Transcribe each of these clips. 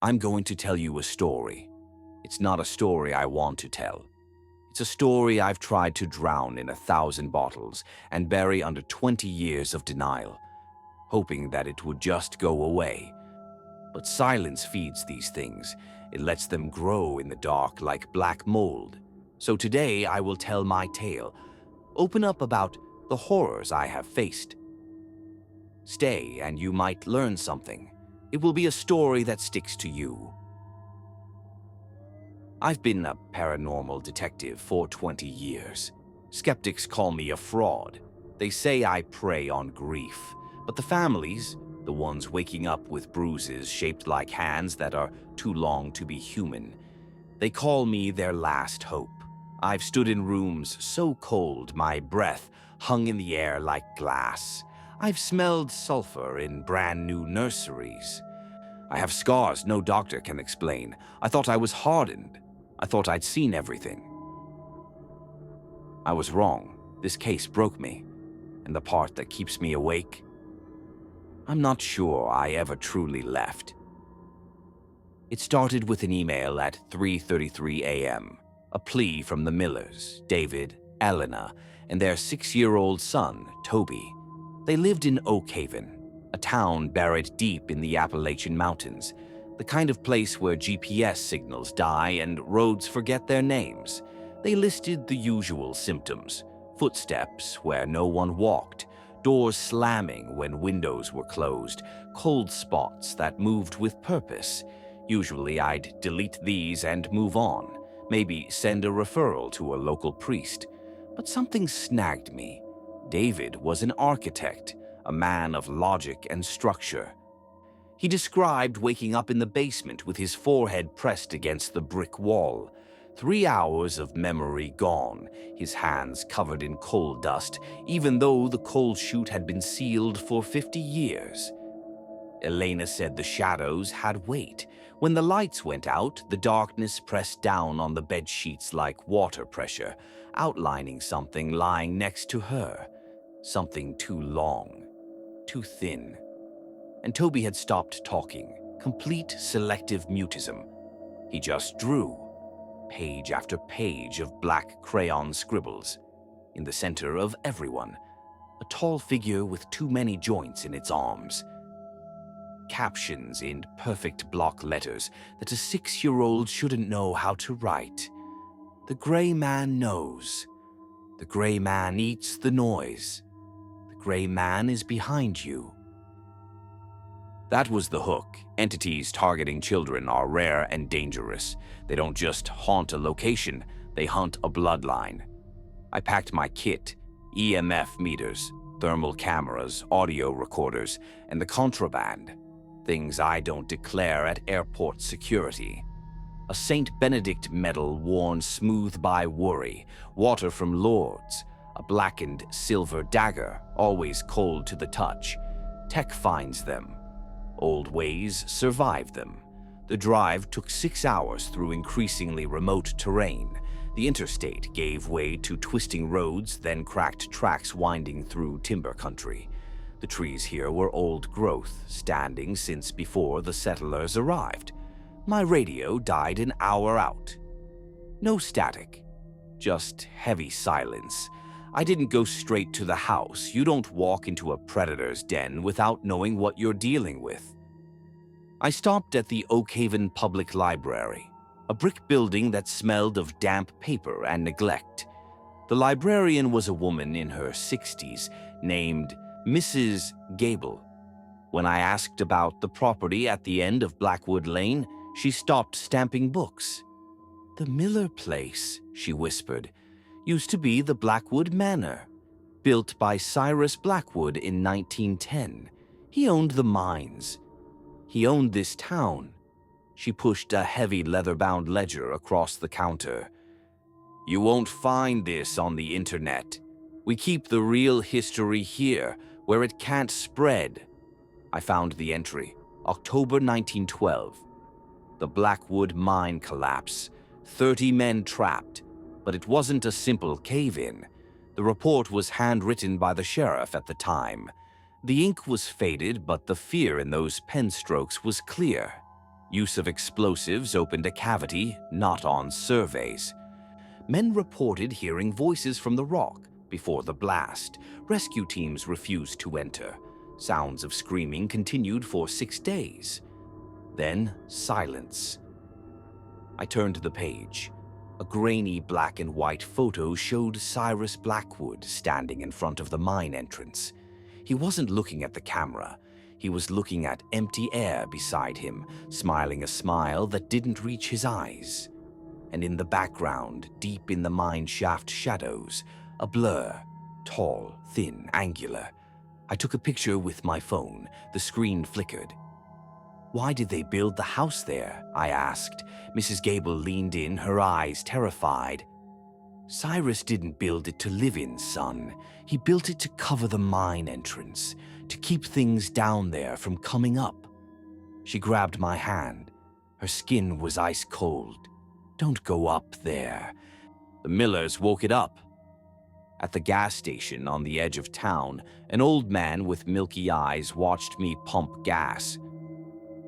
I'm going to tell you a story. It's not a story I want to tell. It's a story I've tried to drown in 1,000 bottles and bury under 20 years of denial, hoping that it would just go away. But silence feeds these things. It lets them grow in the dark like black mold. So today I will tell my tale, open up about the horrors I have faced. Stay and you might learn something. It will be a story that sticks to you. I've been a paranormal detective for 20 years. Skeptics call me a fraud. They say I prey on grief. But the families, the ones waking up with bruises shaped like hands that are too long to be human, they call me their last hope. I've stood in rooms so cold my breath hung in the air like glass. I've smelled sulfur in brand new nurseries. I have scars no doctor can explain. I thought I was hardened. I thought I'd seen everything. I was wrong. This case broke me. And the part that keeps me awake, I'm not sure I ever truly left. It started with an email at 3:33 a.m., a plea from the Millers, David, Elena, and their 6-year-old son, Toby. They lived in Oak Haven, a town buried deep in the Appalachian Mountains, the kind of place where GPS signals die and roads forget their names. They listed the usual symptoms: footsteps where no one walked, doors slamming when windows were closed, cold spots that moved with purpose. Usually I'd delete these and move on, maybe send a referral to a local priest. But something snagged me. David was an architect, a man of logic and structure. He described waking up in the basement with his forehead pressed against the brick wall. 3 hours of memory gone, his hands covered in coal dust, even though the coal chute had been sealed for 50 years. Elena said the shadows had weight. When the lights went out, the darkness pressed down on the bed sheets like water pressure, outlining something lying next to her. Something too long, too thin. And Toby had stopped talking, complete selective mutism. He just drew, page after page of black crayon scribbles. In the center of everyone, a tall figure with too many joints in its arms. Captions in perfect block letters that a 6-year-old shouldn't know how to write. The gray man knows. The gray man eats the noise. The gray man is behind you. That was the hook. Entities targeting children are rare and dangerous. They don't just haunt a location, they hunt a bloodline. I packed my kit, EMF meters, thermal cameras, audio recorders, and the contraband. Things I don't declare at airport security. A St. Benedict medal worn smooth by worry, water from Lourdes, a blackened silver dagger, always cold to the touch. Tech finds them. Old ways survive them. The drive took 6 hours through increasingly remote terrain. The interstate gave way to twisting roads, then cracked tracks winding through timber country. The trees here were old growth, standing since before the settlers arrived. My radio died an hour out. No static, just heavy silence. I didn't go straight to the house. You don't walk into a predator's den without knowing what you're dealing with. I stopped at the Oak Haven Public Library, a brick building that smelled of damp paper and neglect. The librarian was a woman in her 60s named Mrs. Gable. When I asked about the property at the end of Blackwood Lane, she stopped stamping books. "The Miller place," she whispered, "used to be the Blackwood Manor, built by Cyrus Blackwood in 1910. He owned the mines. He owned this town." She pushed a heavy leather-bound ledger across the counter. "You won't find this on the internet. We keep the real history here, where it can't spread." I found the entry, October 1912. The Blackwood mine collapse, 30 men trapped, but it wasn't a simple cave-in. The report was handwritten by the sheriff at the time. The ink was faded, but the fear in those pen strokes was clear. Use of explosives opened a cavity not on surveys. Men reported hearing voices from the rock before the blast. Rescue teams refused to enter. Sounds of screaming continued for 6 days. Then silence. I turned to the page. A grainy black and white photo showed Cyrus Blackwood standing in front of the mine entrance. He wasn't looking at the camera. He was looking at empty air beside him, smiling a smile that didn't reach his eyes. And in the background, deep in the mine shaft shadows, a blur, tall, thin, angular. I took a picture with my phone. The screen flickered. "Why did they build the house there?" I asked. Mrs. Gable leaned in, her eyes terrified. "Cyrus didn't build it to live in, son. He built it to cover the mine entrance, to keep things down there from coming up." She grabbed my hand. Her skin was ice cold. "Don't go up there." The Millers woke it up. At the gas station on the edge of town, an old man with milky eyes watched me pump gas.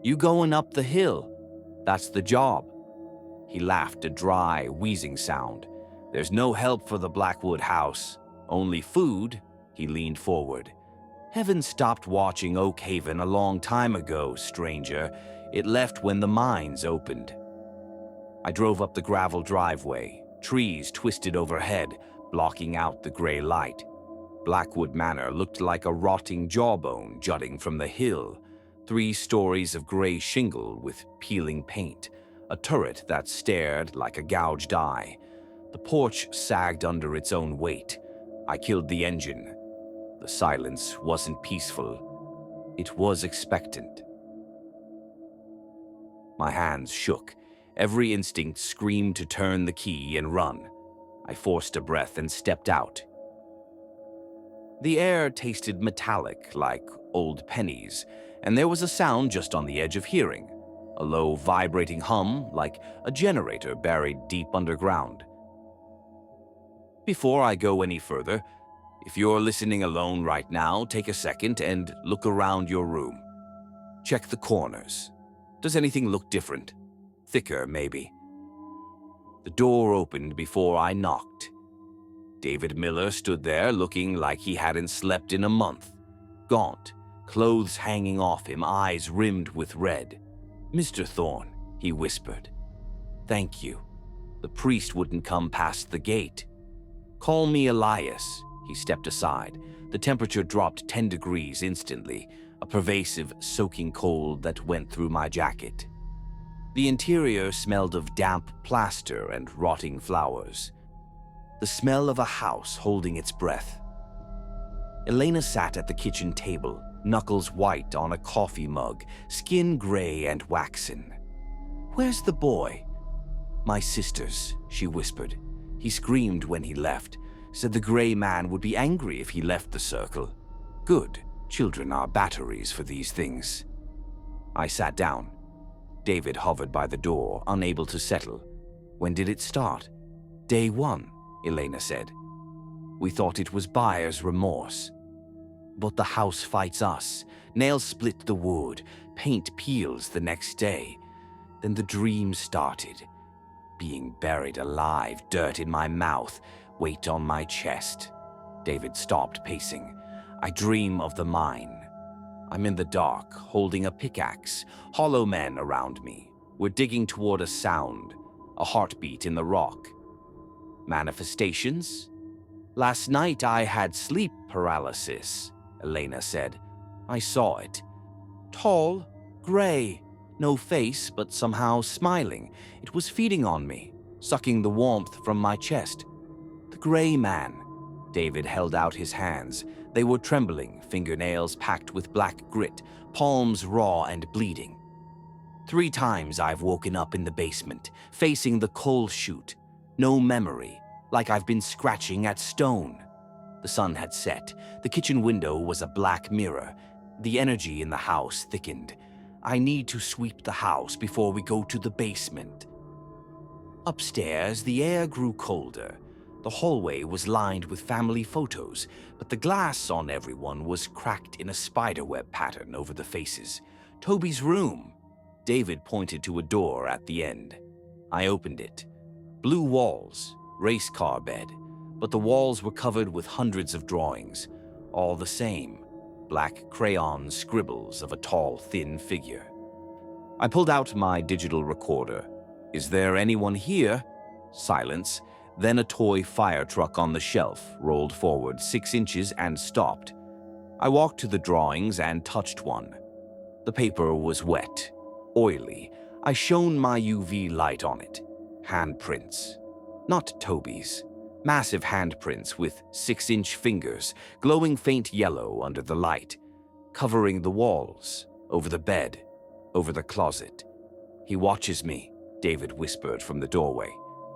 "You going up the hill? That's the job." He laughed, a dry, wheezing sound. "There's no help for the Blackwood house. Only food." He leaned forward. "Heaven stopped watching Oak Haven a long time ago, stranger. It left when the mines opened." I drove up the gravel driveway. Trees twisted overhead, blocking out the gray light. Blackwood Manor looked like a rotting jawbone jutting from the hill. 3 stories of gray shingle with peeling paint, a turret that stared like a gouged eye. The porch sagged under its own weight. I killed the engine. The silence wasn't peaceful. It was expectant. My hands shook. Every instinct screamed to turn the key and run. I forced a breath and stepped out. The air tasted metallic, like old pennies, and there was a sound just on the edge of hearing, a low, vibrating hum like a generator buried deep underground. Before I go any further, if you're listening alone right now, take a second and look around your room. Check the corners. Does anything look different? Thicker, maybe. The door opened before I knocked. David Miller stood there looking like he hadn't slept in a month. Gaunt, clothes hanging off him, eyes rimmed with red. "Mr. Thorne," he whispered. "Thank you. The priest wouldn't come past the gate." "Call me Elias." He stepped aside. The temperature dropped 10 degrees instantly, a pervasive, soaking cold that went through my jacket. The interior smelled of damp plaster and rotting flowers. The smell of a house holding its breath. Elena sat at the kitchen table, knuckles white on a coffee mug, skin gray and waxen. "Where's the boy?" "My sister's," she whispered. "He screamed when he left, said the gray man would be angry if he left the circle. Good, children are batteries for these things." I sat down. David hovered by the door, unable to settle. "When did it start?" "Day 1, Elena said. "We thought it was buyer's remorse. But the house fights us. Nails split the wood, paint peels the next day. Then the dream started. Being buried alive, dirt in my mouth, weight on my chest." David stopped pacing. "I dream of the mine. I'm in the dark, holding a pickaxe, hollow men around me. We're digging toward a sound, a heartbeat in the rock. Manifestations? Last night I had sleep paralysis," Elena said. "I saw it. Tall, gray, no face, but somehow smiling. It was feeding on me, sucking the warmth from my chest. The gray man." David held out his hands. They were trembling, fingernails packed with black grit, palms raw and bleeding. 3 times I've woken up in the basement, facing the coal chute. No memory, like I've been scratching at stone. The sun had set. The kitchen window was a black mirror. The energy in the house thickened. I need to sweep the house before we go to the basement. Upstairs, the air grew colder. The hallway was lined with family photos, but the glass on everyone was cracked in a spiderweb pattern over the faces. "Toby's room." David pointed to a door at the end. I opened it. Blue walls, race car bed, but the walls were covered with hundreds of drawings, all the same, black crayon scribbles of a tall, thin figure. I pulled out my digital recorder. Is there anyone here? Silence. Then a toy fire truck on the shelf rolled forward 6 inches and stopped. I walked to the drawings and touched one. The paper was wet, oily. I shone my UV light on it. Handprints. Not Toby's. Massive handprints with 6-inch fingers, glowing faint yellow under the light, covering the walls, over the bed, over the closet. He watches me, David whispered from the doorway.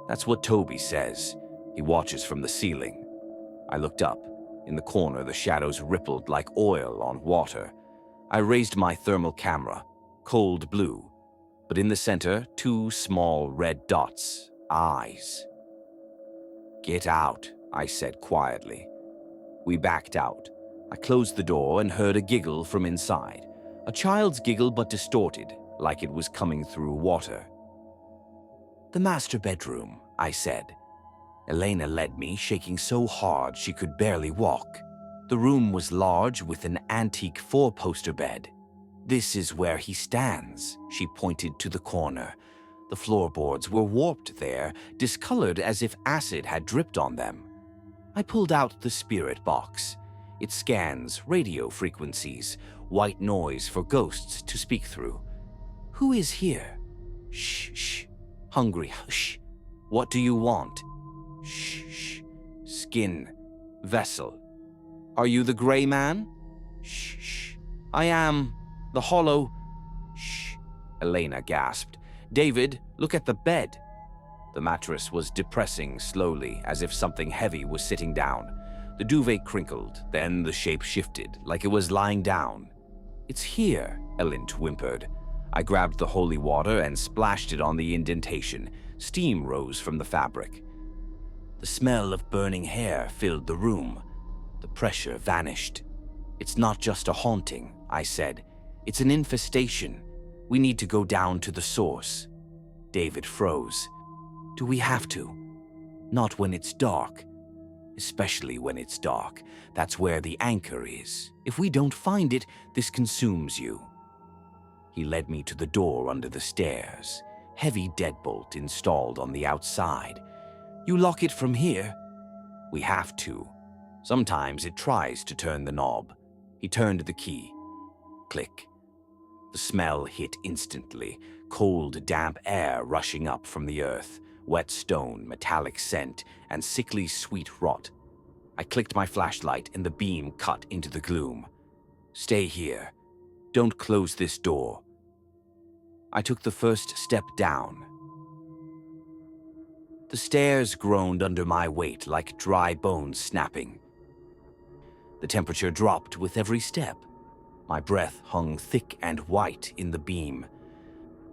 That's what Toby says. He watches from the ceiling. I looked up. In the corner, the shadows rippled like oil on water. I raised my thermal camera, cold blue, but in the center, 2 small red dots, eyes. Get out, I said quietly. We backed out. I closed the door and heard a giggle from inside. A child's giggle, but distorted, like it was coming through water. The master bedroom, I said. Elena led me, shaking so hard she could barely walk. The room was large with an antique 4-poster bed. This is where he stands, she pointed to the corner. The floorboards were warped there, discolored as if acid had dripped on them. I pulled out the spirit box. It scans radio frequencies, white noise for ghosts to speak through. Who is here? Shh, shh. Hungry, shh. What do you want? Shh, shh. Skin, vessel. Are you the gray man? Shh, shh. I am. The hollow. Shh. Elena gasped. David, look at the bed. The mattress was depressing slowly, as if something heavy was sitting down. The duvet crinkled, then the shape shifted, like it was lying down. It's here, Ellen whimpered. I grabbed the holy water and splashed it on the indentation. Steam rose from the fabric. The smell of burning hair filled the room. The pressure vanished. It's not just a haunting, I said. It's an infestation. We need to go down to the source. David froze. Do we have to? Not when it's dark. Especially when it's dark. That's where the anchor is. If we don't find it, this consumes you. He led me to the door under the stairs. Heavy deadbolt installed on the outside. You lock it from here? We have to. Sometimes it tries to turn the knob. He turned the key. Click. The smell hit instantly. Cold, damp air rushing up from the earth. Wet stone, metallic scent, and sickly sweet rot. I clicked my flashlight and the beam cut into the gloom. Stay here. Don't close this door. I took the first step down. The stairs groaned under my weight like dry bones snapping. The temperature dropped with every step. My breath hung thick and white in the beam.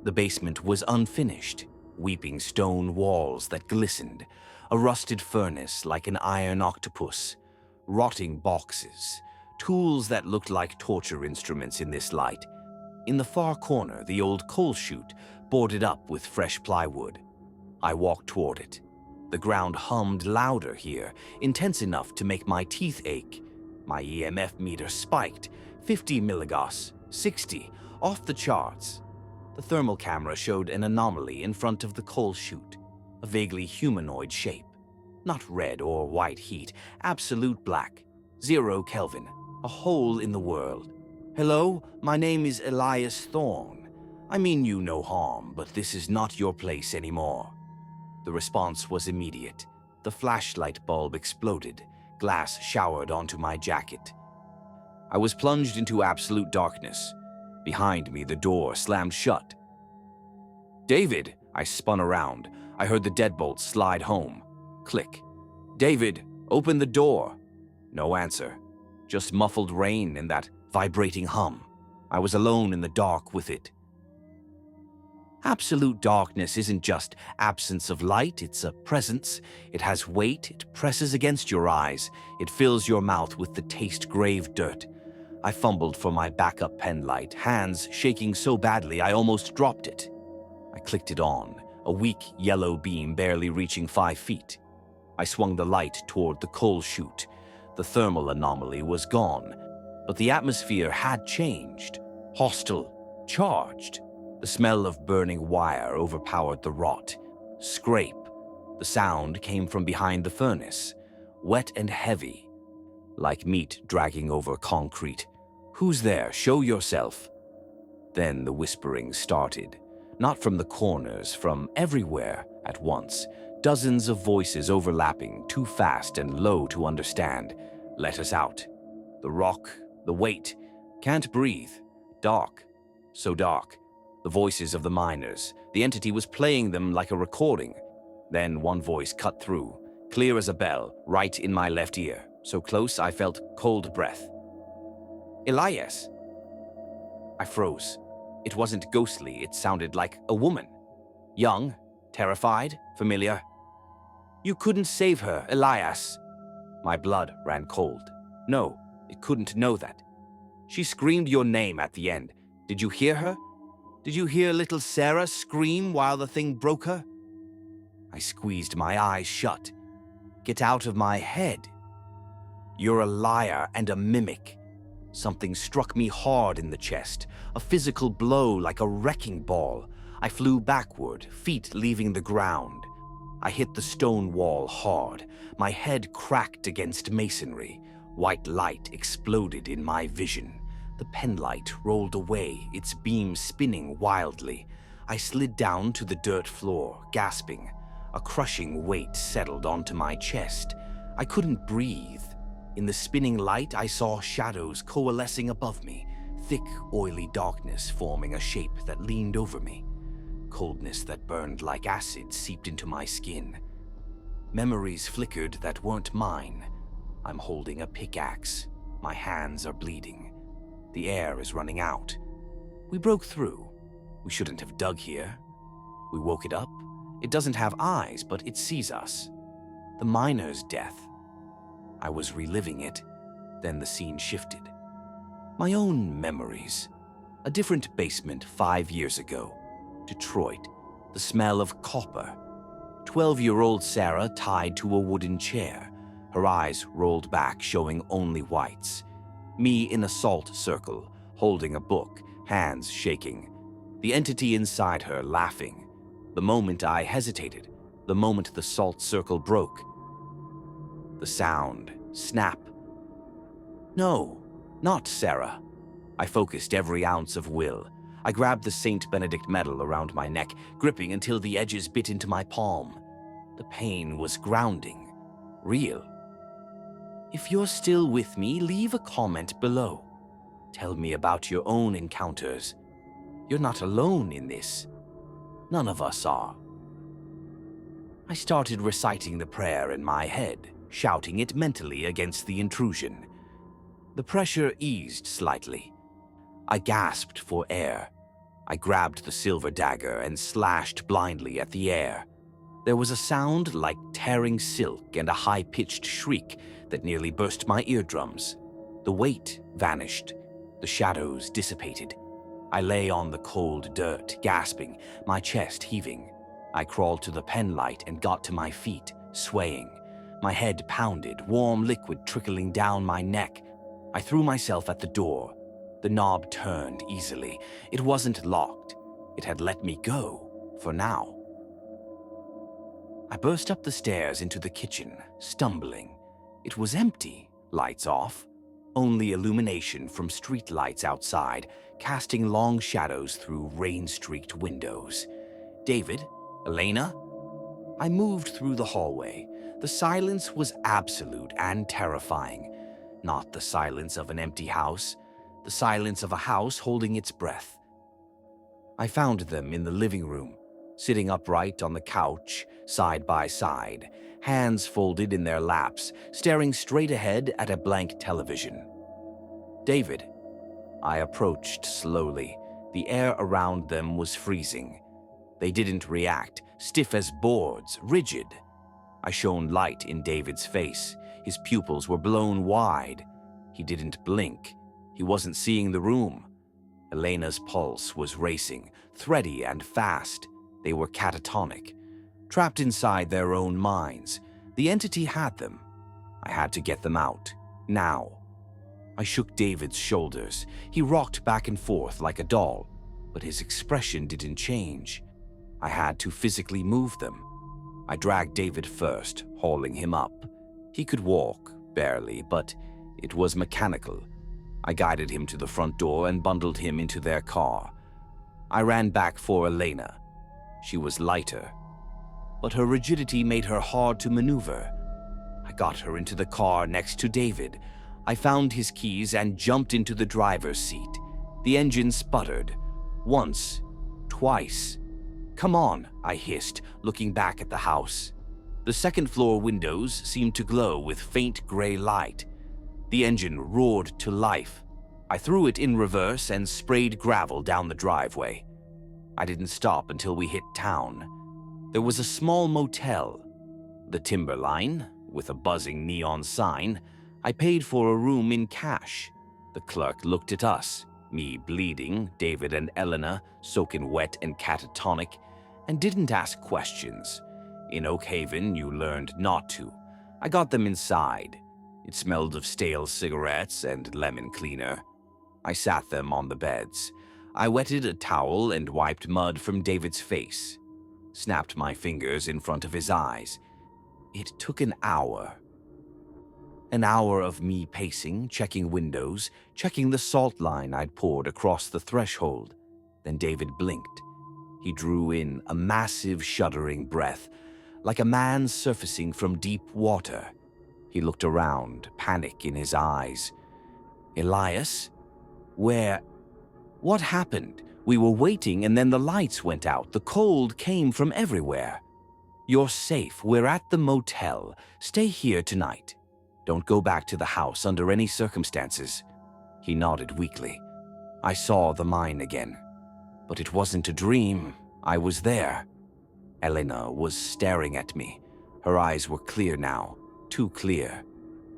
The basement was unfinished, weeping stone walls that glistened, a rusted furnace like an iron octopus, rotting boxes, tools that looked like torture instruments in this light. In the far corner, the old coal chute boarded up with fresh plywood. I walked toward it. The ground hummed louder here, intense enough to make my teeth ache. My EMF meter spiked, 50 milligauss, 60, off the charts. The thermal camera showed an anomaly in front of the coal chute, a vaguely humanoid shape. Not red or white heat, absolute black, 0 Kelvin, a hole in the world. Hello, my name is Elias Thorne. I mean you no harm, but this is not your place anymore. The response was immediate. The flashlight bulb exploded. Glass showered onto my jacket. I was plunged into absolute darkness. Behind me, the door slammed shut. David, I spun around. I heard the deadbolt slide home. Click. David, open the door. No answer. Just muffled rain and that vibrating hum. I was alone in the dark with it. Absolute darkness isn't just absence of light, it's a presence. It has weight, it presses against your eyes, it fills your mouth with the taste grave dirt. I fumbled for my backup pen light, hands shaking so badly I almost dropped it. I clicked it on, a weak yellow beam barely reaching 5 feet. I swung the light toward the coal chute. The thermal anomaly was gone, but the atmosphere had changed. Hostile, charged. The smell of burning wire overpowered the rot. Scrape. The sound came from behind the furnace, wet and heavy, like meat dragging over concrete. "Who's there? Show yourself." Then the whispering started, not from the corners, from everywhere at once. Dozens of voices overlapping, too fast and low to understand. "Let us out. The rock, the weight. Can't breathe. Dark. So dark." The voices of the miners. The entity was playing them like a recording. Then one voice cut through, clear as a bell, right in my left ear, so close I felt cold breath. "Elias." I froze. It wasn't ghostly, it sounded like a woman. Young, terrified, familiar. "You couldn't save her, Elias." My blood ran cold. No, it couldn't know that. "She screamed your name at the end. Did you hear her? Did you hear little Sarah scream while the thing broke her?" I squeezed my eyes shut. "Get out of my head. You're a liar and a mimic." Something struck me hard in the chest, a physical blow like a wrecking ball. I flew backward, feet leaving the ground. I hit the stone wall hard. My head cracked against masonry. White light exploded in my vision. The penlight rolled away, its beam spinning wildly. I slid down to the dirt floor, gasping. A crushing weight settled onto my chest. I couldn't breathe. In the spinning light, I saw shadows coalescing above me, thick, oily darkness forming a shape that leaned over me. Coldness that burned like acid seeped into my skin. Memories flickered that weren't mine. I'm holding a pickaxe. My hands are bleeding. The air is running out. We broke through. We shouldn't have dug here. We woke it up. It doesn't have eyes, but it sees us. The miner's death. I was reliving it. Then the scene shifted. My own memories. A different basement 5 years ago. Detroit. The smell of copper. 12-year-old Sarah tied to a wooden chair. Her eyes rolled back, showing only whites. Me in a salt circle, holding a book, hands shaking. The entity inside her laughing. The moment I hesitated, the moment the salt circle broke. The sound, snap. No, not Sarah. I focused every ounce of will. I grabbed the St. Benedict medal around my neck, gripping until the edges bit into my palm. The pain was grounding, real. If you're still with me, leave a comment below. Tell me about your own encounters. You're not alone in this. None of us are. I started reciting the prayer in my head, shouting it mentally against the intrusion. The pressure eased slightly. I gasped for air. I grabbed the silver dagger and slashed blindly at the air. There was a sound like tearing silk and a high-pitched shriek that nearly burst my eardrums. The weight vanished. The shadows dissipated. I lay on the cold dirt, gasping, my chest heaving. I crawled to the pen light and got to my feet, swaying. My head pounded, warm liquid trickling down my neck. I threw myself at the door. The knob turned easily. It wasn't locked. It had let me go, for now. I burst up the stairs into the kitchen, stumbling. It was empty, lights off. Only illumination from street lights outside, casting long shadows through rain-streaked windows. David? Elena? I moved through the hallway. The silence was absolute and terrifying. Not the silence of an empty house, the silence of a house holding its breath. I found them in the living room, sitting upright on the couch, side by side, hands folded in their laps, staring straight ahead at a blank television. David. I approached slowly. The air around them was freezing. They didn't react, stiff as boards, rigid. I shone light in David's face. His pupils were blown wide. He didn't blink. He wasn't seeing the room. Elena's pulse was racing, thready and fast. They were catatonic, trapped inside their own minds. The entity had them. I had to get them out, now. I shook David's shoulders. He rocked back and forth like a doll, but his expression didn't change. I had to physically move them. I dragged David first, hauling him up. He could walk, barely, but it was mechanical. I guided him to the front door and bundled him into their car. I ran back for Elena. She was lighter, but her rigidity made her hard to maneuver. I got her into the car next to David. I found his keys and jumped into the driver's seat. The engine sputtered. Once, twice. "Come on," I hissed, looking back at the house. The second-floor windows seemed to glow with faint gray light. The engine roared to life. I threw it in reverse and sprayed gravel down the driveway. I didn't stop until we hit town. There was a small motel. The Timberline, with a buzzing neon sign. I paid for a room in cash. The clerk looked at us, me bleeding, David and Elena soaking wet and catatonic, and didn't ask questions. In Oak Haven, you learned not to. I got them inside. It smelled of stale cigarettes and lemon cleaner. I sat them on the beds. I wetted a towel and wiped mud from David's face. Snapped my fingers in front of his eyes. It took an hour. An hour of me pacing, checking windows, checking the salt line I'd poured across the threshold. Then David blinked. He drew in a massive, shuddering breath, like a man surfacing from deep water. He looked around, panic in his eyes. "Elias? Where? What happened? We were waiting and then the lights went out. The cold came from everywhere." "You're safe. We're at the motel. Stay here tonight. Don't go back to the house under any circumstances." He nodded weakly. I saw the mine again. But it wasn't a dream. I was there. Elena was staring at me. Her eyes were clear now, too clear,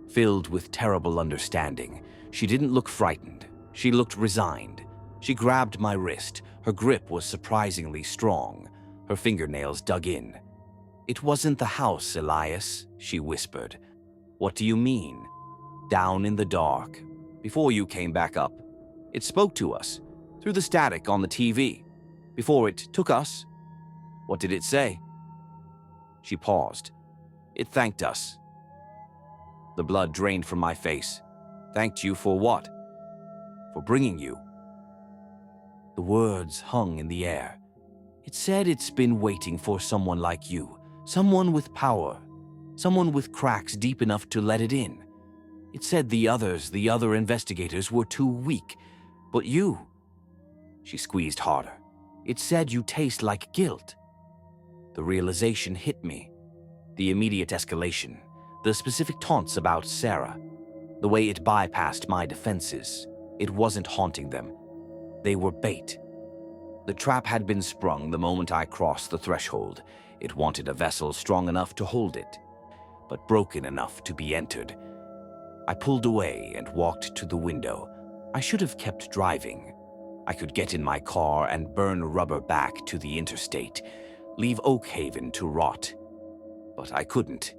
filled with terrible understanding. She didn't look frightened. She looked resigned. She grabbed my wrist. Her grip was surprisingly strong. Her fingernails dug in. "It wasn't the house, Elias," she whispered. "What do you mean?" "Down in the dark, before you came back up. It spoke to us, through the static on the TV, before it took us." "What did it say?" She paused. "It thanked us." The blood drained from my face. "Thanked you for what?" "For bringing you." The words hung in the air. It said it's been waiting for someone like you, someone with power, someone with cracks deep enough to let it in. It said the other investigators were too weak, but you. She squeezed harder. It said you taste like guilt. The realization hit me. The immediate escalation, the specific taunts about Sarah, the way it bypassed my defenses. It wasn't haunting them. They were bait. The trap had been sprung the moment I crossed the threshold. It wanted a vessel strong enough to hold it, but broken enough to be entered. I pulled away and walked to the window. I should have kept driving. I could get in my car and burn rubber back to the interstate, leave Oak Haven to rot. But I couldn't.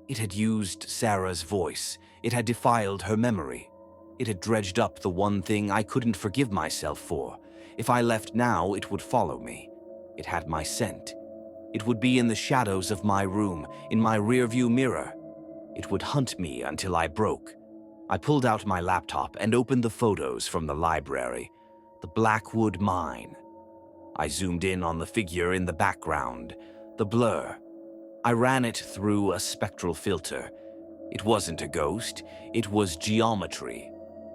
It had used Sarah's voice. It had defiled her memory. It had dredged up the one thing I couldn't forgive myself for. If I left now, it would follow me. It had my scent. It would be in the shadows of my room, in my rearview mirror. It would hunt me until I broke. I pulled out my laptop and opened the photos from the library. The Blackwood Mine. I zoomed in on the figure in the background, the blur. I ran it through a spectral filter. It wasn't a ghost, it was geometry.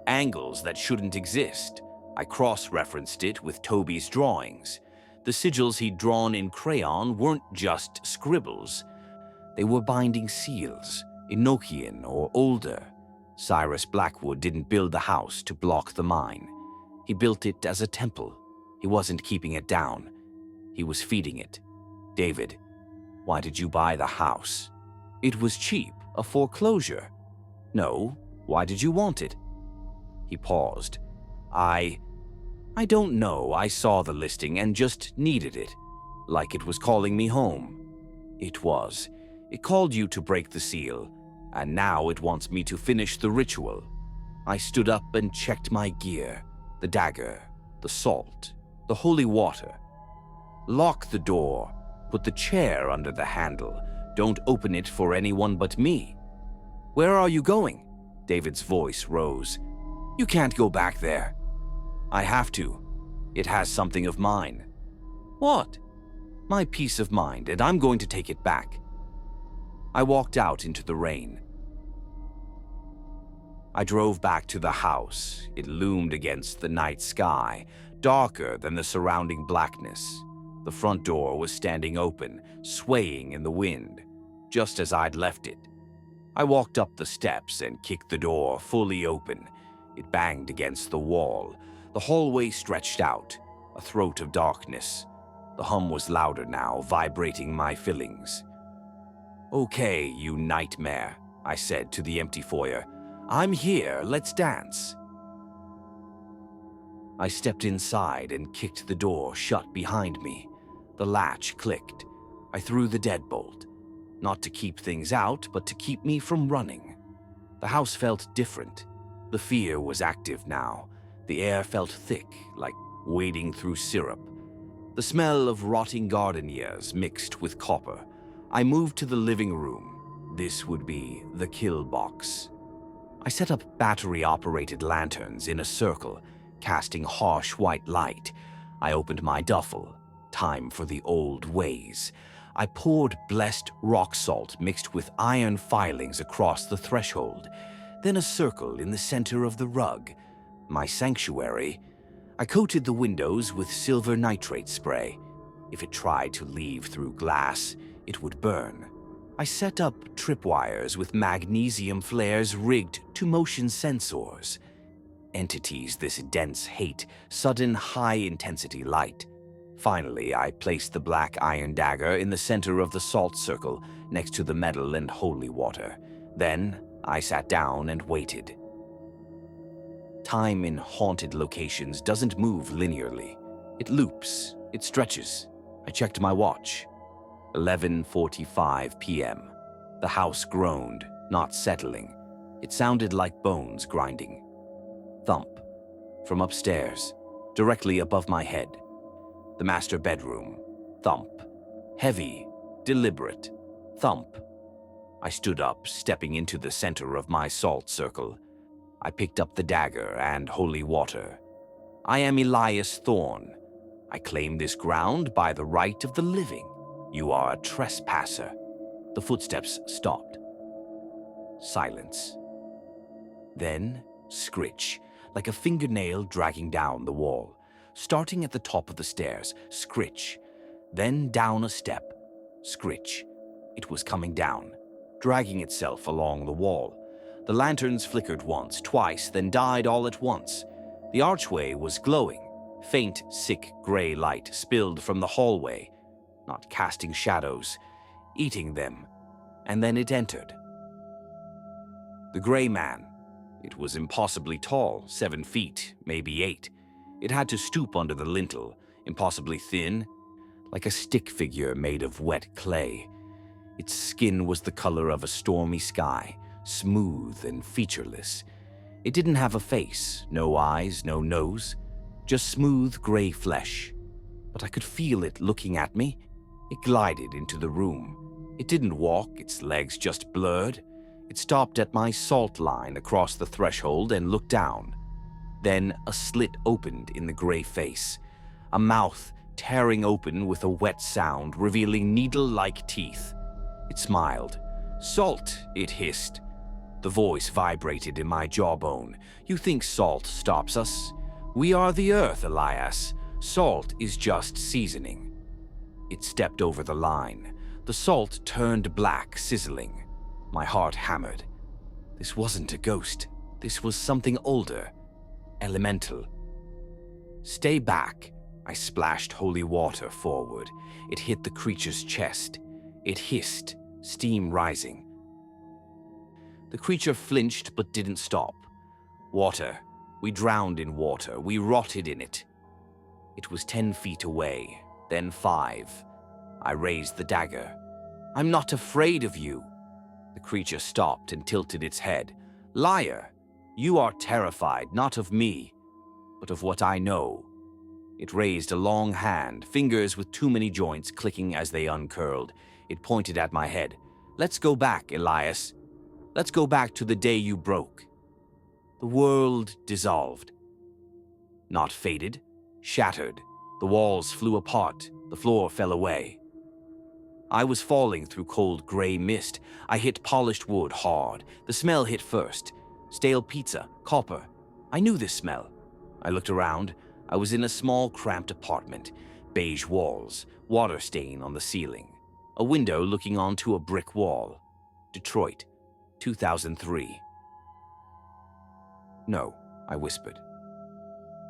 Angles that shouldn't exist. I cross-referenced it with Toby's drawings. The sigils he'd drawn in crayon weren't just scribbles. They were binding seals, Enochian or older. Cyrus Blackwood didn't build the house to block the mine. He built it as a temple. He wasn't keeping it down. He was feeding it. "David, why did you buy the house?" "It was cheap, a foreclosure." "No, why did you want it?" He paused. I don't know. I saw the listing and just needed it, like it was calling me home. It was. It called you to break the seal, and now it wants me to finish the ritual. I stood up and checked my gear, the dagger, the salt, the holy water. Lock the door. Put the chair under the handle. Don't open it for anyone but me. Where are you going? David's voice rose. You can't go back there. I have to. It has something of mine. What? My peace of mind, and I'm going to take it back. I walked out into the rain. I drove back to the house. It loomed against the night sky, darker than the surrounding blackness. The front door was standing open, swaying in the wind, just as I'd left it. I walked up the steps and kicked the door fully open. It banged against the wall. The hallway stretched out, a throat of darkness. The hum was louder now, vibrating my fillings. Okay, you nightmare, I said to the empty foyer. I'm here, let's dance. I stepped inside and kicked the door shut behind me. The latch clicked. I threw the deadbolt, not to keep things out, but to keep me from running. The house felt different. The fear was active now. The air felt thick, like wading through syrup. The smell of rotting gardenias mixed with copper. I moved to the living room. This would be the kill box. I set up battery-operated lanterns in a circle, casting harsh white light. I opened my duffel. Time for the old ways. I poured blessed rock salt mixed with iron filings across the threshold, then a circle in the center of the rug. My sanctuary. I coated the windows with silver nitrate spray. If it tried to leave through glass, it would burn. I set up tripwires with magnesium flares rigged to motion sensors. Entities this dense hate sudden high-intensity light. Finally, I placed the black iron dagger in the center of the salt circle next to the metal and holy water. Then I sat down and waited. Time in haunted locations doesn't move linearly. It loops, it stretches. I checked my watch. 11:45 p.m. The house groaned, not settling. It sounded like bones grinding. Thump. From upstairs, directly above my head. The master bedroom. Thump. Heavy, deliberate. Thump. I stood up, stepping into the center of my salt circle. I picked up the dagger and holy water. I am Elias Thorne. I claim this ground by the right of the living. You are a trespasser. The footsteps stopped. Silence. Then, scritch, like a fingernail dragging down the wall. Starting at the top of the stairs, scritch. Then down a step, scritch. It was coming down, dragging itself along the wall. The lanterns flickered once, twice, then died all at once. The archway was glowing. Faint, sick gray light spilled from the hallway, not casting shadows, eating them, and then it entered. The gray man. It was impossibly tall, 7 feet, maybe 8. It had to stoop under the lintel, impossibly thin, like a stick figure made of wet clay. Its skin was the color of a stormy sky, smooth and featureless. It didn't have a face, no eyes, no nose, just smooth gray flesh. But I could feel it looking at me. It glided into the room. It didn't walk, its legs just blurred. It stopped at my salt line across the threshold and looked down. Then a slit opened in the gray face, a mouth tearing open with a wet sound, revealing needle-like teeth. It smiled. "Salt," it hissed. The voice vibrated in my jawbone. "You think salt stops us? We are the earth, Elias. Salt is just seasoning." It stepped over the line. The salt turned black, sizzling. My heart hammered. This wasn't a ghost. This was something older. Elemental. "Stay back." I splashed holy water forward. It hit the creature's chest. It hissed, steam rising. The creature flinched but didn't stop. Water. We drowned in water. We rotted in it. It was 10 feet away, then 5. I raised the dagger. I'm not afraid of you. The creature stopped and tilted its head. Liar! You are terrified, not of me, but of what I know. It raised a long hand, fingers with too many joints clicking as they uncurled. It pointed at my head. Let's go back, Elias. Let's go back to the day you broke. The world dissolved. Not faded, shattered. The walls flew apart. The floor fell away. I was falling through cold gray mist. I hit polished wood hard. The smell hit first. Stale pizza, copper. I knew this smell. I looked around. I was in a small, cramped apartment. Beige walls, water stain on the ceiling. A window looking onto a brick wall. Detroit, 2003. No, I whispered.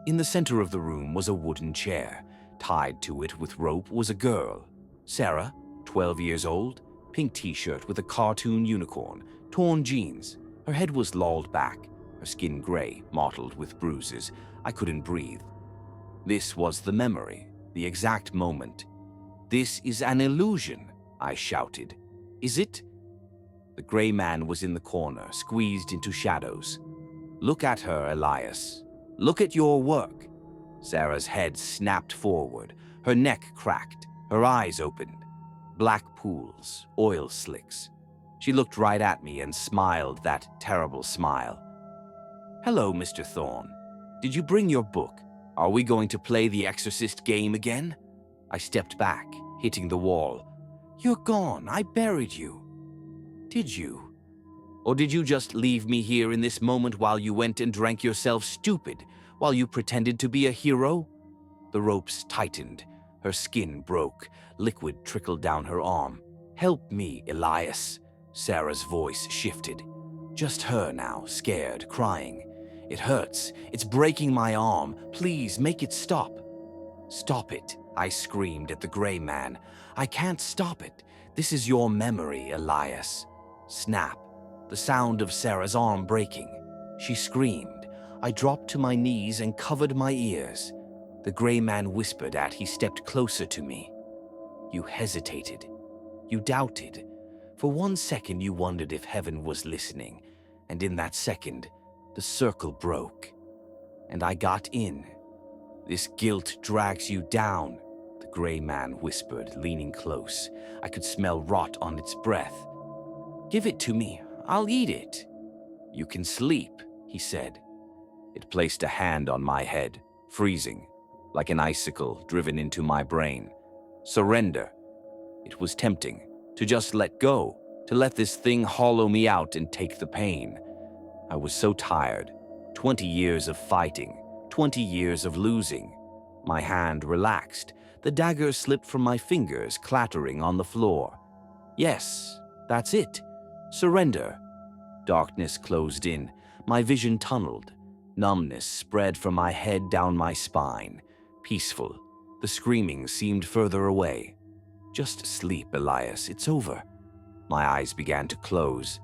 In the center of the room was a wooden chair. Tied to it with rope was a girl. Sarah, 12 years old, pink t-shirt with a cartoon unicorn, torn jeans. Her head was lolled back, her skin gray, mottled with bruises. I couldn't breathe. This was the memory, the exact moment. This is an illusion, I shouted. Is it? The gray man was in the corner, squeezed into shadows. Look at her, Elias. Look at your work. Sarah's head snapped forward, her neck cracked, her eyes opened. Black pools, oil slicks. She looked right at me and smiled that terrible smile. Hello, Mr. Thorne. Did you bring your book? Are we going to play the Exorcist game again? I stepped back, hitting the wall. You're gone. I buried you. Did you? Or did you just leave me here in this moment while you went and drank yourself stupid, while you pretended to be a hero? The ropes tightened. Her skin broke. Liquid trickled down her arm. Help me, Elias. Sarah's voice shifted. Just her now, scared, crying. It hurts. It's breaking my arm. Please, make it stop. Stop it, I screamed at the gray man. I can't stop it. This is your memory, Elias. Snap. The sound of Sarah's arm breaking. She screamed. I dropped to my knees and covered my ears. The gray man whispered as he stepped closer to me. You hesitated. You doubted. For 1 second you wondered if heaven was listening, and in that second, the circle broke. And I got in. This guilt drags you down, the gray man whispered, leaning close. I could smell rot on its breath. Give it to me. I'll eat it. You can sleep, he said. It placed a hand on my head, freezing, like an icicle driven into my brain. Surrender. It was tempting to just let go, to let this thing hollow me out and take the pain. I was so tired. 20 years of fighting, 20 years of losing. My hand relaxed. The dagger slipped from my fingers, clattering on the floor. Yes, that's it. Surrender. Darkness closed in. My vision tunneled. Numbness spread from my head down my spine. Peaceful. The screaming seemed further away. Just sleep, Elias. It's over. My eyes began to close.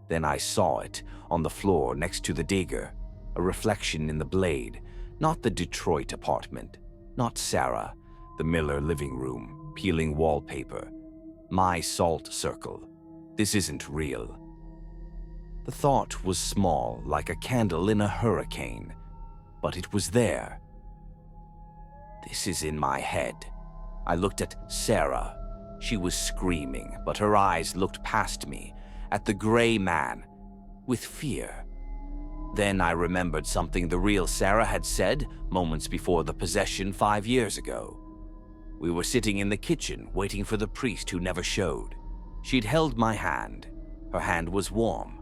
Then I saw it, on the floor next to the dagger, a reflection in the blade, not the Detroit apartment, not Sarah, the Miller living room, peeling wallpaper. My salt circle. This isn't real. The thought was small, like a candle in a hurricane, but it was there. This is in my head. I looked at Sarah. She was screaming, but her eyes looked past me, at the gray man, with fear. Then I remembered something the real Sarah had said moments before the possession 5 years ago. We were sitting in the kitchen, waiting for the priest who never showed. She'd held my hand. Her hand was warm.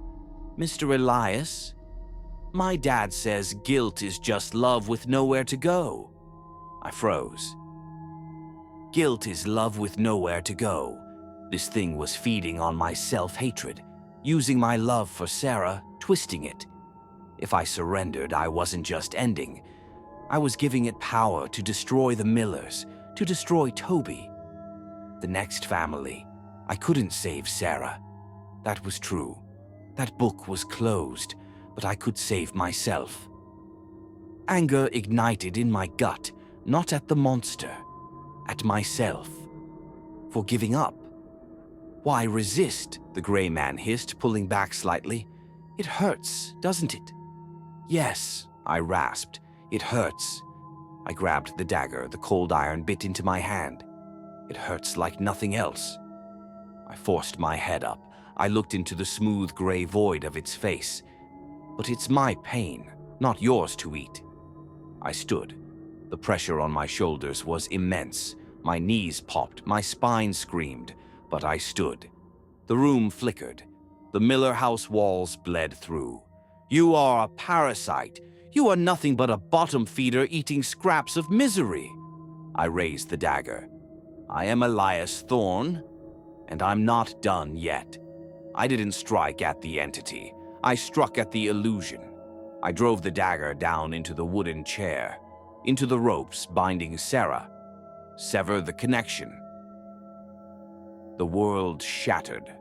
Mr. Elias? My dad says guilt is just love with nowhere to go. I froze. Guilt is love with nowhere to go. This thing was feeding on my self-hatred, using my love for Sarah, twisting it. If I surrendered, I wasn't just ending. I was giving it power to destroy the Millers, to destroy Toby. The next family. I couldn't save Sarah. That was true. That book was closed. but I could save myself. Anger ignited in my gut, not at the monster, at myself. For giving up. Why resist? The gray man hissed, pulling back slightly. It hurts, doesn't it? Yes, I rasped. It hurts. I grabbed the dagger, the cold iron bit into my hand. It hurts like nothing else. I forced my head up. I looked into the smooth gray void of its face. But it's my pain, not yours to eat. I stood. The pressure on my shoulders was immense. My knees popped, my spine screamed, but I stood. The room flickered. The Miller house walls bled through. You are a parasite. You are nothing but a bottom feeder eating scraps of misery. I raised the dagger. I am Elias Thorne, and I'm not done yet. I didn't strike at the entity. I struck at the illusion. I drove the dagger down into the wooden chair, into the ropes binding Sarah. Sever the connection. The world shattered.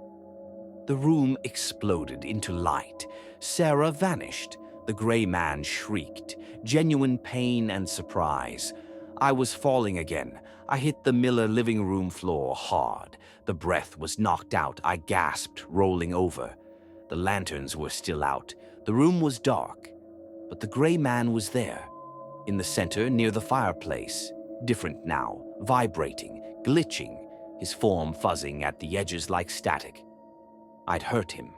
The room exploded into light. Sarah vanished. The gray man shrieked, genuine pain and surprise. I was falling again. I hit the Miller living room floor hard. The breath was knocked out. I gasped, rolling over. The lanterns were still out. The room was dark, but the gray man was there, in the center near the fireplace, different now, vibrating, glitching, his form fuzzing at the edges like static. I'd hurt him,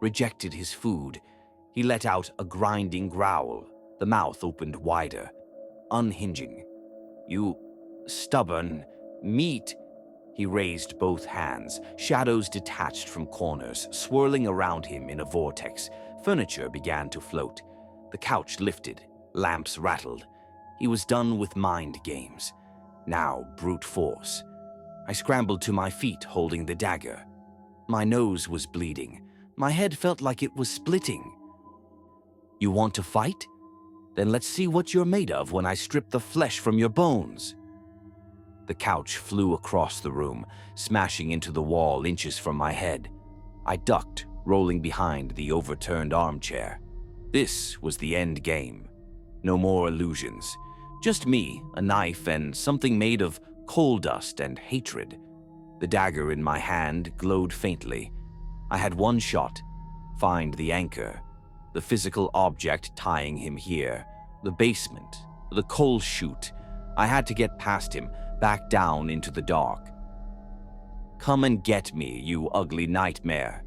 rejected his food. He let out a grinding growl, the mouth opened wider, unhinging. You stubborn meat. He raised both hands. Shadows detached from corners, swirling around him in a vortex. Furniture began to float. The couch lifted. Lamps rattled. He was done with mind games. Now brute force. I scrambled to my feet, holding the dagger. My nose was bleeding. My head felt like it was splitting. You want to fight? Then let's see what you're made of when I strip the flesh from your bones. The couch flew across the room, smashing into the wall inches from my head. I ducked, rolling behind the overturned armchair. This was the end game. No more illusions. Just me, a knife, and something made of coal dust and hatred. The dagger in my hand glowed faintly. I had one shot. Find the anchor. The physical object tying him here. The basement. The coal chute. I had to get past him, back down into the dark. Come and get me, you ugly nightmare.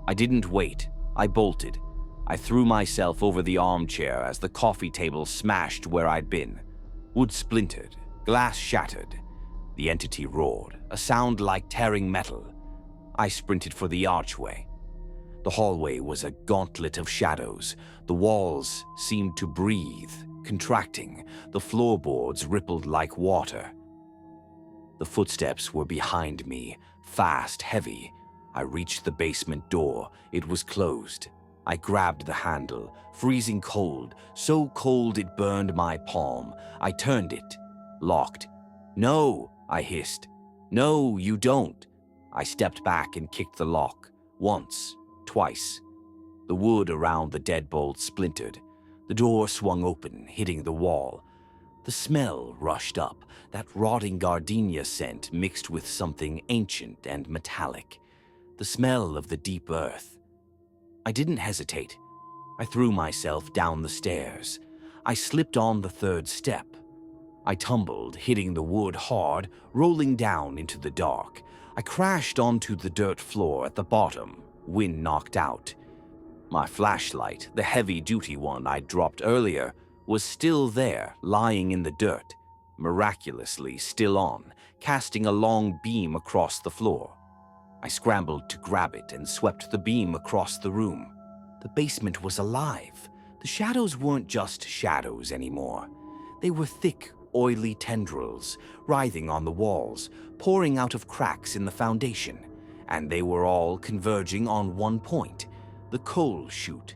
I didn't wait. I bolted. I threw myself over the armchair as the coffee table smashed where I'd been. Wood splintered. Glass shattered. The entity roared, a sound like tearing metal. I sprinted for the archway. The hallway was a gauntlet of shadows. The walls seemed to breathe, contracting. The floorboards rippled like water. The footsteps were behind me, fast, heavy. I reached the basement door. It was closed. I grabbed the handle, freezing cold, so cold it burned my palm. I turned it. Locked. No, I hissed. No, you don't. I stepped back and kicked the lock. Once, twice. The wood around the deadbolt splintered. The door swung open, hitting the wall. The smell rushed up, that rotting gardenia scent mixed with something ancient and metallic. The smell of the deep earth. I didn't hesitate. I threw myself down the stairs. I slipped on the third step. I tumbled, hitting the wood hard, rolling down into the dark. I crashed onto the dirt floor at the bottom, wind knocked out. My flashlight, the heavy-duty one I'd dropped earlier, was still there, lying in the dirt, miraculously still on, casting a long beam across the floor. I scrambled to grab it and swept the beam across the room. The basement was alive. The shadows weren't just shadows anymore. They were thick, oily tendrils, writhing on the walls, pouring out of cracks in the foundation, and they were all converging on one point, the coal chute.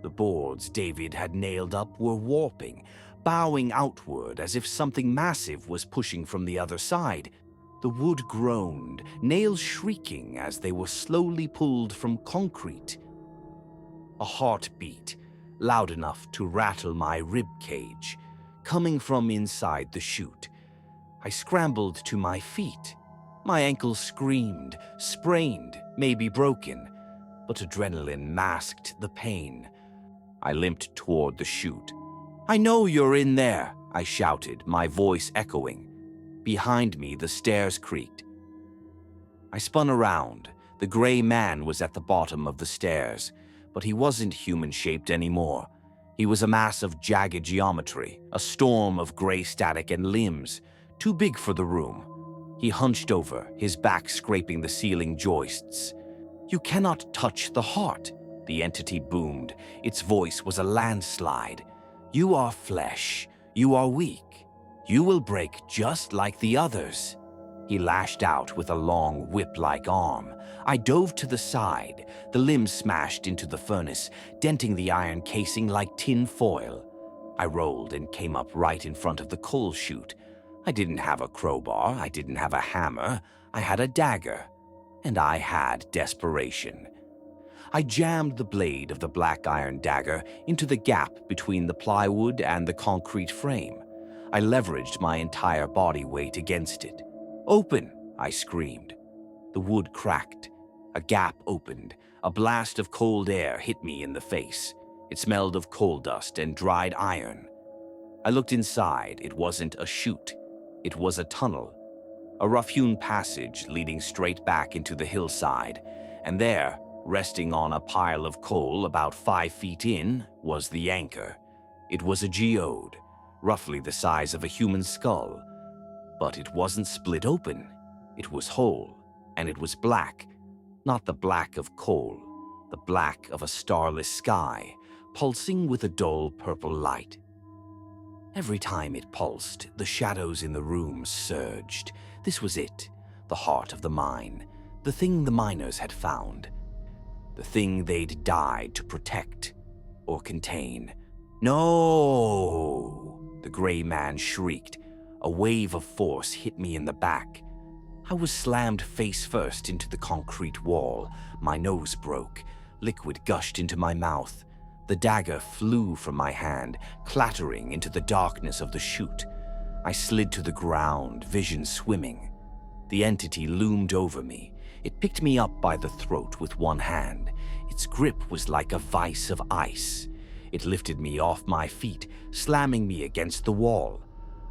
The boards David had nailed up were warping, bowing outward as if something massive was pushing from the other side. The wood groaned, nails shrieking as they were slowly pulled from concrete. A heartbeat, loud enough to rattle my rib cage, coming from inside the chute. I scrambled to my feet. My ankle screamed, sprained, maybe broken, but adrenaline masked the pain. I limped toward the chute. "I know you're in there," I shouted, my voice echoing. Behind me, the stairs creaked. I spun around. The gray man was at the bottom of the stairs, but he wasn't human-shaped anymore. He was a mass of jagged geometry, a storm of gray static and limbs, too big for the room. He hunched over, his back scraping the ceiling joists. "You cannot touch the heart," the entity boomed. Its voice was a landslide. "You are flesh. You are weak. You will break just like the others." He lashed out with a long whip-like arm. I dove to the side. The limbs smashed into the furnace, denting the iron casing like tin foil. I rolled and came up right in front of the coal chute. I didn't have a crowbar. I didn't have a hammer. I had a dagger. And I had desperation. I jammed the blade of the black iron dagger into the gap between the plywood and the concrete frame. I leveraged my entire body weight against it. "Open!" I screamed. The wood cracked. A gap opened. A blast of cold air hit me in the face. It smelled of coal dust and dried iron. I looked inside. It wasn't a chute. It was a tunnel. A rough-hewn passage leading straight back into the hillside. And there, resting on a pile of coal about 5 feet in, was the anchor. It was a geode, roughly the size of a human skull. But it wasn't split open. It was whole, and it was black. Not the black of coal, the black of a starless sky, pulsing with a dull purple light. Every time it pulsed, the shadows in the room surged. This was it, the heart of the mine, the thing the miners had found, the thing they'd died to protect or contain. "No!" the gray man shrieked. A wave of force hit me in the back. I was slammed face first into the concrete wall. My nose broke. Liquid gushed into my mouth. The dagger flew from my hand, clattering into the darkness of the chute. I slid to the ground, vision swimming. The entity loomed over me. It picked me up by the throat with one hand. Its grip was like a vice of ice. It lifted me off my feet, slamming me against the wall.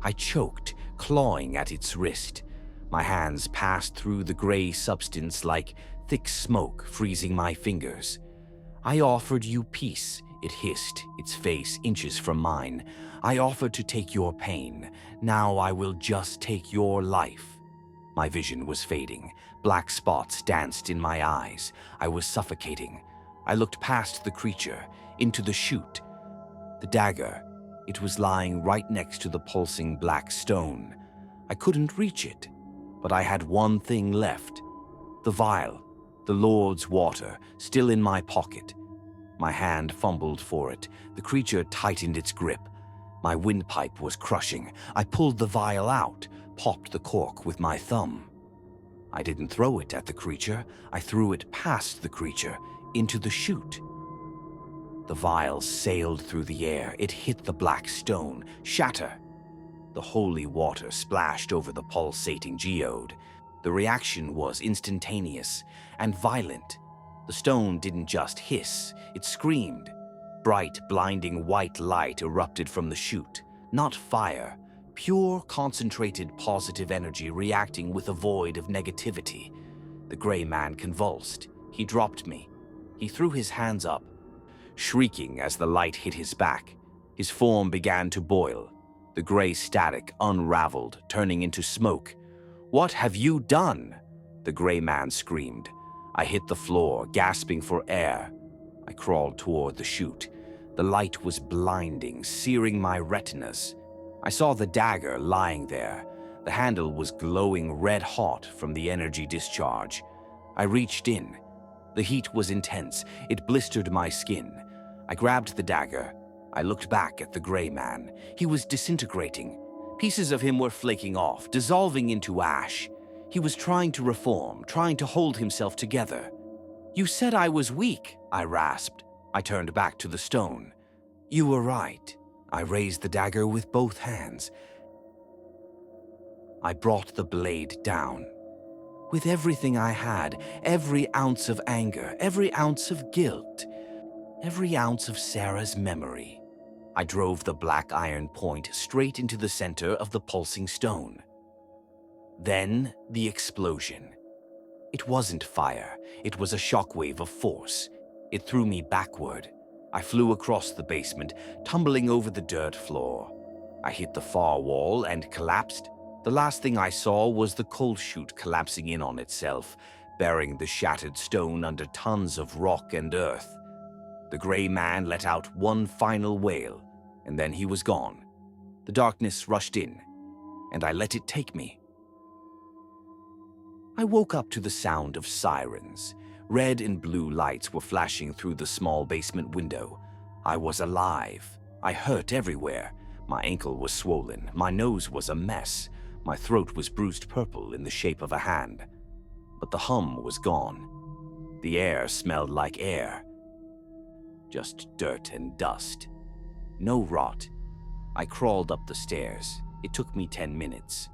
I choked, clawing at its wrist. My hands passed through the gray substance like thick smoke, freezing my fingers. "I offered you peace," it hissed, its face inches from mine. "I offered to take your pain. Now I will just take your life." My vision was fading. Black spots danced in my eyes. I was suffocating. I looked past the creature, into the chute. The dagger, it was lying right next to the pulsing black stone. I couldn't reach it, but I had one thing left. The vial, the Lord's water, still in my pocket. My hand fumbled for it. The creature tightened its grip. My windpipe was crushing. I pulled the vial out, popped the cork with my thumb. I didn't throw it at the creature. I threw it past the creature, into the chute. The vial sailed through the air. It hit the black stone. Shatter. The holy water splashed over the pulsating geode. The reaction was instantaneous and violent. The stone didn't just hiss, it screamed. Bright, blinding white light erupted from the chute. Not fire, pure, concentrated positive energy reacting with a void of negativity. The gray man convulsed. He dropped me. He threw his hands up, shrieking as the light hit his back. His form began to boil. The gray static unraveled, turning into smoke. "What have you done?" the gray man screamed. I hit the floor, gasping for air. I crawled toward the chute. The light was blinding, searing my retinas. I saw the dagger lying there. The handle was glowing red-hot from the energy discharge. I reached in. The heat was intense. It blistered my skin. I grabbed the dagger. I looked back at the gray man. He was disintegrating. Pieces of him were flaking off, dissolving into ash. He was trying to reform, trying to hold himself together. "You said I was weak," I rasped. I turned back to the stone. You were right. I raised the dagger with both hands. I brought the blade down. With everything I had, every ounce of anger, every ounce of guilt, every ounce of Sarah's memory, I drove the black iron point straight into the center of the pulsing stone. Then the explosion. It wasn't fire, it was a shockwave of force. It threw me backward. I flew across the basement, tumbling over the dirt floor. I hit the far wall and collapsed. The last thing I saw was the coal chute collapsing in on itself, burying the shattered stone under tons of rock and earth. The gray man let out one final wail, and then he was gone. The darkness rushed in, and I let it take me. I woke up to the sound of sirens. Red and blue lights were flashing through the small basement window. I was alive. I hurt everywhere. My ankle was swollen. My nose was a mess. My throat was bruised purple in the shape of a hand. But the hum was gone. The air smelled like air. Just dirt and dust. No rot. I crawled up the stairs. It took me 10 minutes.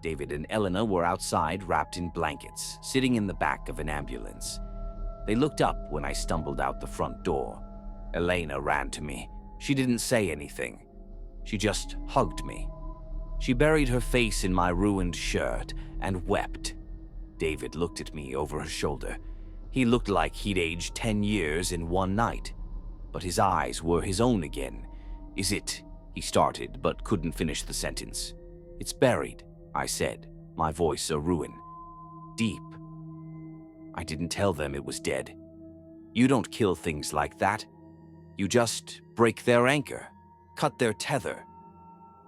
David and Elena were outside wrapped in blankets, sitting in the back of an ambulance. They looked up when I stumbled out the front door. Elena ran to me. She didn't say anything. She just hugged me. She buried her face in my ruined shirt and wept. David looked at me over her shoulder. He looked like he'd aged 10 years in one night, but his eyes were his own again. Is it? He started, but couldn't finish the sentence. It's buried, I said, my voice a ruin. Deep. I didn't tell them it was dead. You don't kill things like that. You just break their anchor, cut their tether.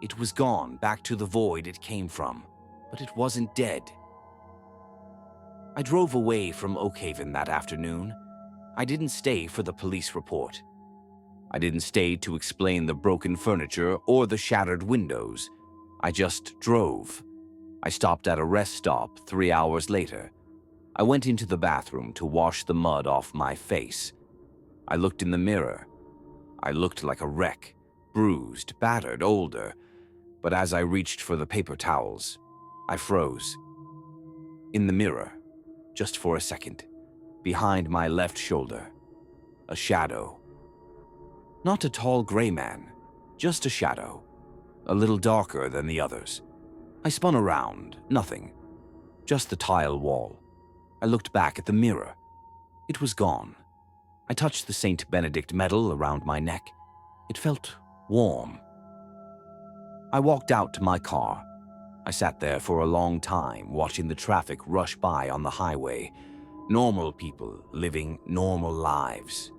It was gone, back to the void it came from, but it wasn't dead. I drove away from Oakhaven that afternoon. I didn't stay for the police report. I didn't stay to explain the broken furniture or the shattered windows. I just drove. I stopped at a rest stop 3 hours later. I went into the bathroom to wash the mud off my face. I looked in the mirror. I looked like a wreck, bruised, battered, older. But as I reached for the paper towels, I froze. In the mirror, just for a second, behind my left shoulder, a shadow. Not a tall gray man, just a shadow, a little darker than the others. I spun around, nothing, just the tile wall. I looked back at the mirror. It was gone. I touched the St. Benedict medal around my neck. It felt warm. I walked out to my car. I sat there for a long time, watching the traffic rush by on the highway. Normal people living normal lives.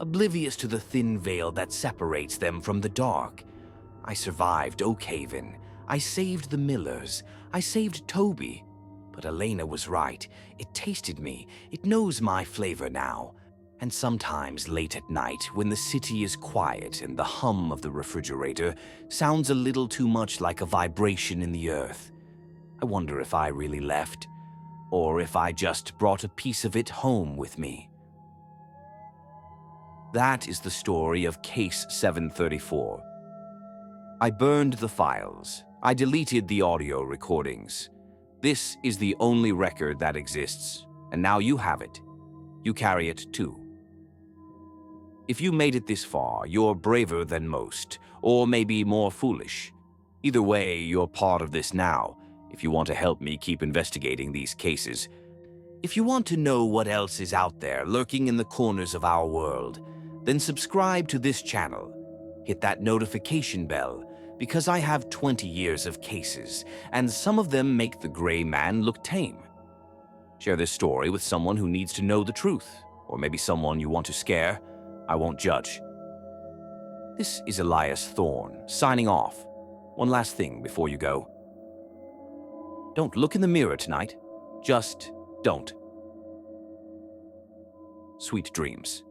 Oblivious to the thin veil that separates them from the dark. I survived Oakhaven. I saved the Millers. I saved Toby. But Elena was right. It tasted me. It knows my flavor now. And sometimes late at night, when the city is quiet and the hum of the refrigerator sounds a little too much like a vibration in the earth, I wonder if I really left, or if I just brought a piece of it home with me. That is the story of Case 734. I burned the files. I deleted the audio recordings. This is the only record that exists, and now you have it. You carry it too. If you made it this far, you're braver than most, or maybe more foolish. Either way, you're part of this now, if you want to help me keep investigating these cases. If you want to know what else is out there lurking in the corners of our world, then subscribe to this channel. Hit that notification bell, because I have 20 years of cases, and some of them make the gray man look tame. Share this story with someone who needs to know the truth, or maybe someone you want to scare. I won't judge. This is Elias Thorne, signing off. One last thing before you go. Don't look in the mirror tonight. Just don't. Sweet dreams.